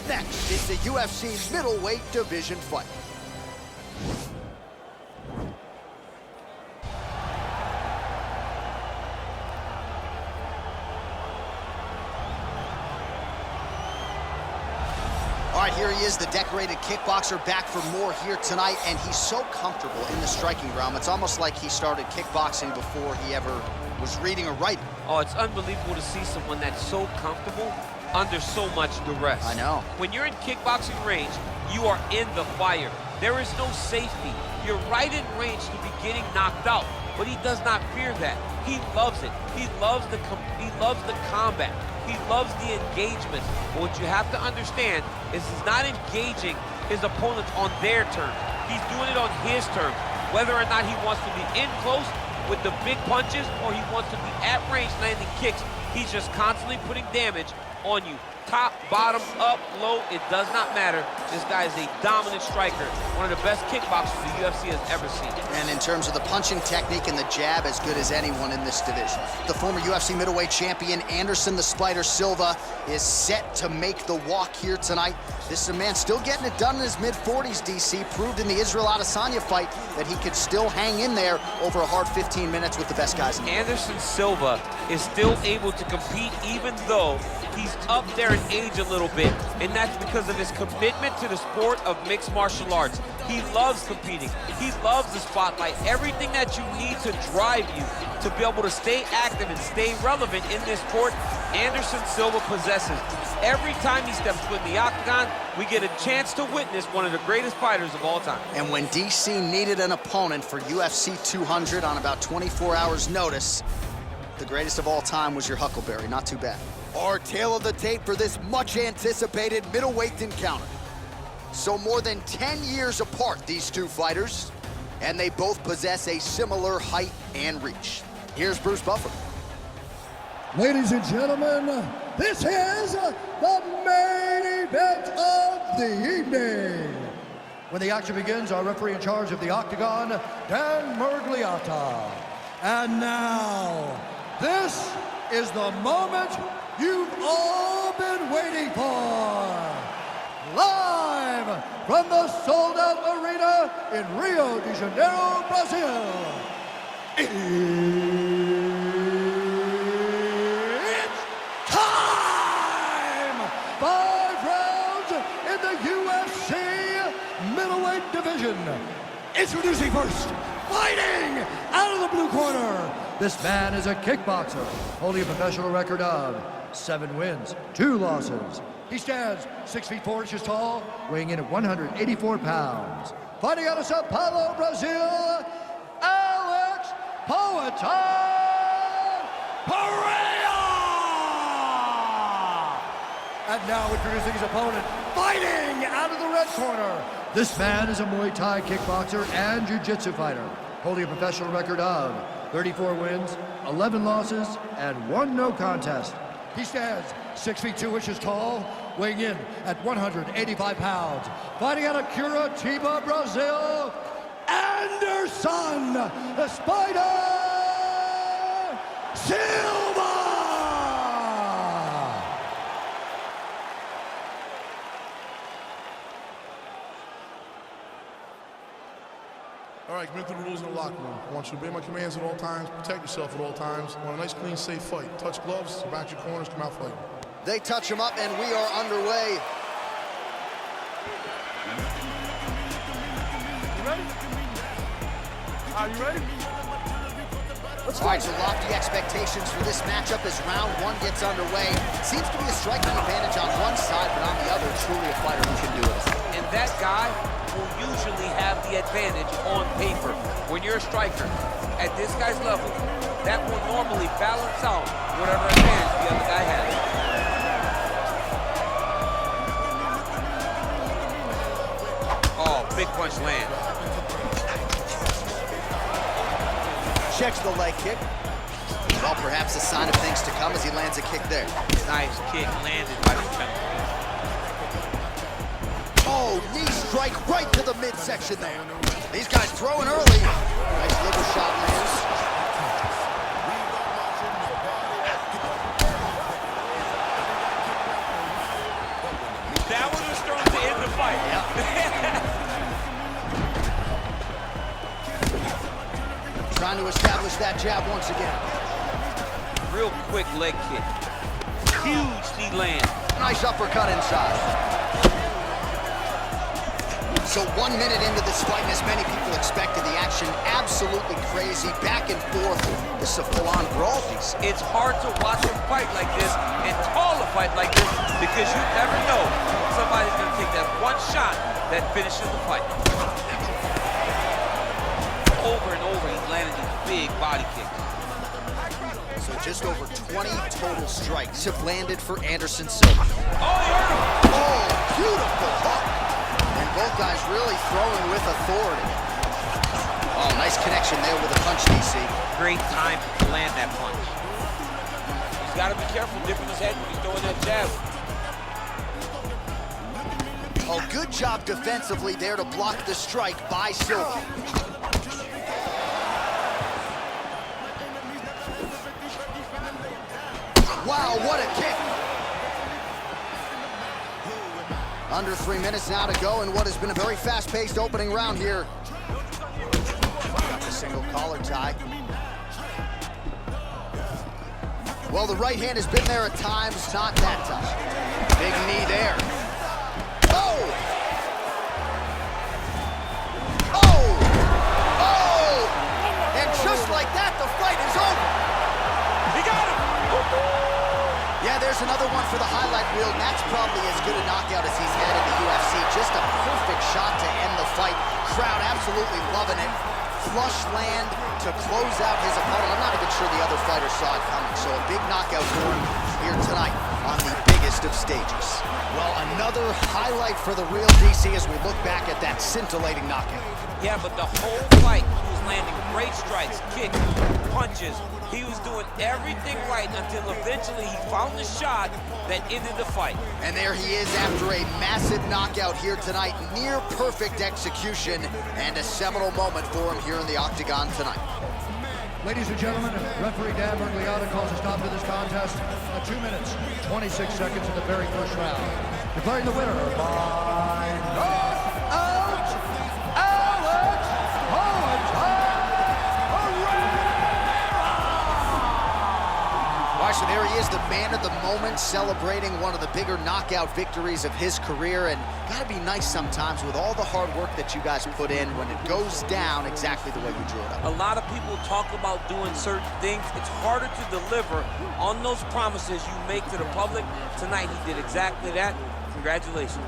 next is the UFC middleweight division fight. All right, here he is, the decorated kickboxer, back for more here tonight, and he's so comfortable in the striking realm. It's almost like he started kickboxing before he ever was reading or writing. Oh, it's unbelievable to see someone that's so comfortable under so much duress. I know. When you're in kickboxing range, you are in the fire. There is no safety. You're right in range to be getting knocked out, but he does not fear that. He loves it. He loves the combat. He loves the engagement. But what you have to understand is he's not engaging his opponents on their terms. He's doing it on his terms. Whether or not he wants to be in close with the big punches or he wants to be at range landing kicks, he's just constantly putting damage on you. Top, bottom, up, low, it does not matter. This guy is a dominant striker, one of the best kickboxers the UFC has ever seen. And in terms of the punching technique and the jab, as good as anyone in this division. The former UFC middleweight champion, Anderson The Spider Silva, is set to make the walk here tonight. This is a man still getting it done in his mid-40s, DC. Proved in the Israel Adesanya fight that he could still hang in there over a hard 15 minutes with the best guys in the world. Anderson Silva is still able to compete even though he's up there in age a little bit, and that's because of his commitment to the sport of mixed martial arts. He loves competing. He loves the spotlight. Everything that you need to drive you to be able to stay active and stay relevant in this sport, Anderson Silva possesses. Every time he steps foot in the octagon, we get a chance to witness one of the greatest fighters of all time. And when DC needed an opponent for UFC 200 on about 24 hours notice, the greatest of all time was your Huckleberry. Not too bad. Our tale of the tape for this much-anticipated middleweight encounter. So more than 10 years apart, these two fighters, and they both possess a similar height and reach. Here's Bruce Buffer. Ladies and gentlemen, this is the main event of the evening. When the action begins, our referee in charge of the octagon, Dan Murgliata. And now, this is the moment you've all been waiting for. Live from the sold-out arena in Rio de Janeiro, Brazil. It's time! 5 rounds in the UFC middleweight division. Introducing first, fighting out of the blue corner. This man is a kickboxer, holding a professional record of 7 wins, 2 losses. He stands 6 feet 4 inches tall, weighing in at 184 pounds. Fighting out of Sao Paulo, Brazil, Alex Poatan Pereira! And now introducing his opponent, fighting out of the red corner. This man is a Muay Thai kickboxer and jiu-jitsu fighter, holding a professional record of 34 wins, 11 losses, and 1 no contest. He stands 6 feet 2 inches tall, weighing in at 185 pounds. Fighting out of Curitiba, Brazil, Anderson The Spider Silva! All right, commit to the rules in the locker room. I want you to obey my commands at all times, protect yourself at all times. I want a nice, clean, safe fight. Touch gloves, back your corners, come out fighting. They touch him up, and we are underway. You ready? Are you ready? All right, so lofty expectations for this matchup as round 1 gets underway. Seems to be a striking advantage on one side, but on the other, truly a fighter who can do it. And that guy will usually have the advantage on paper. When you're a striker, at this guy's level, that will normally balance out whatever advantage the other guy has. Oh, big punch land. Checks the leg kick. Well, perhaps a sign of things to come as he lands a kick there. Nice kick landed by the champion. Oh, knee strike right to the midsection there. These guys throwing early. Nice liver shot lands. That was Trying to establish that jab once again. Real quick leg kick. Huge knee land. Nice uppercut inside. So 1 minute into this fight, and as many people expected, the action absolutely crazy, back and forth. This is a full-on brawl piece. It's hard to watch a fight like this and call a fight like this because you never know somebody's going to take that one shot that finishes the fight. Over and over, he's landing these big body kicks. So just over 20 total strikes have landed for Anderson Silva. Oh, beautiful hook. And both guys really throwing with authority. Oh, nice connection there with a punch, DC. Great time to land that punch. He's got to be careful, dipping his head when he's throwing that jab. Oh, good job defensively there to block the strike by Silva. Wow, what a kick. Under 3 minutes now to go in what has been a very fast-paced opening round here. Got the single collar tie. Well, the right hand has been there at times, not that time. Big knee there. Oh! Oh! Oh! And just like that, the fight is over. He got him! Yeah, there's another one for the highlight reel, and that's probably as good a knockout as he's had in the UFC. Just a perfect shot to end the fight. Crowd absolutely loving it. Flush land to close out his opponent. I'm not even sure the other fighter saw it coming. So a big knockout for him here tonight on the biggest of stages. Well, another highlight for the real DC as we look back at that scintillating knockout. Yeah, but the whole fight, he was landing great strikes, kicks, punches. He was doing everything right until eventually he found the shot that ended the fight. And there he is after a massive knockout here tonight. Near perfect execution and a seminal moment for him here in the octagon tonight. Ladies and gentlemen, referee Dan Bergliata calls a stop to this contest at 2 minutes, 26 seconds in the very first round. Declaring the winner by knockout, Alex Poatan Pereira! So there he is, the man of the moment, celebrating one of the bigger knockout victories of his career. And gotta be nice sometimes with all the hard work that you guys put in when it goes down exactly the way you drew it up. A lot of people talk about doing certain things. It's harder to deliver on those promises you make to the public. Tonight he did exactly that. Congratulations.